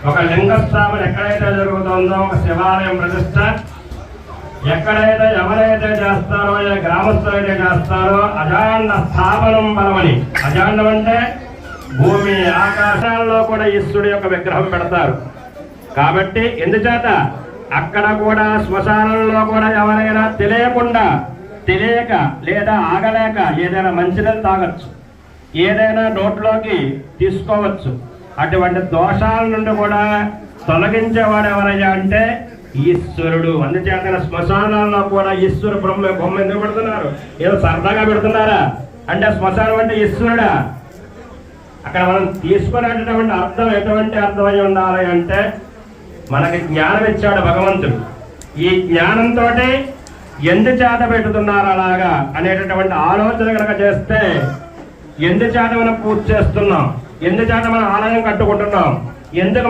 ఒక లింగస్థాపన ఎక్కడైతే జరుగుతుందో, ఒక శివాలయం ప్రతిష్ట ఎక్కడైతే ఎవరైతే చేస్తారో, ఏ గ్రామస్తులు అయితే చేస్తారో అజాండ స్థాపనం బలమని. అజాండం అంటే భూమి ఆకాశాల్లో కూడా ఈశ్వరుడు యొక్క విగ్రహం పెడతారు. కాబట్టి ఎందుచేత అక్కడ కూడా శ్మశానంలో కూడా ఎవరైనా తెలియక లేదా ఆగలేక ఏదైనా మంచినీళ్ళు తాగొచ్చు, ఏదైనా నోట్లోకి తీసుకోవచ్చు. అటువంటి దోషాల నుండి కూడా తొలగించేవాడు ఎవరయ్యా అంటే ఈశ్వరుడు. అందుచేత శ్మశానాల్లో కూడా ఈశ్వరు బొమ్మ ఎందుకు పెడుతున్నారు? ఏదో సరదాగా పెడుతున్నారా అంటే శ్మశానం అంటే ఈశ్వరుడా? అక్కడ మనం తీసుకునేటటువంటి అర్థం ఎటువంటి అర్థమై ఉండాలి అంటే మనకి జ్ఞానం ఇచ్చాడు భగవంతుడు. ఈ జ్ఞానంతో ఎందుచేత పెడుతున్నారు అలాగా అనేటటువంటి ఆలోచన కనుక చేస్తే, ఎందుచేత మనం పూజ చేస్తున్నాం, ఎందుచేత మనం ఆలయం కట్టుకుంటున్నాం, ఎందుకు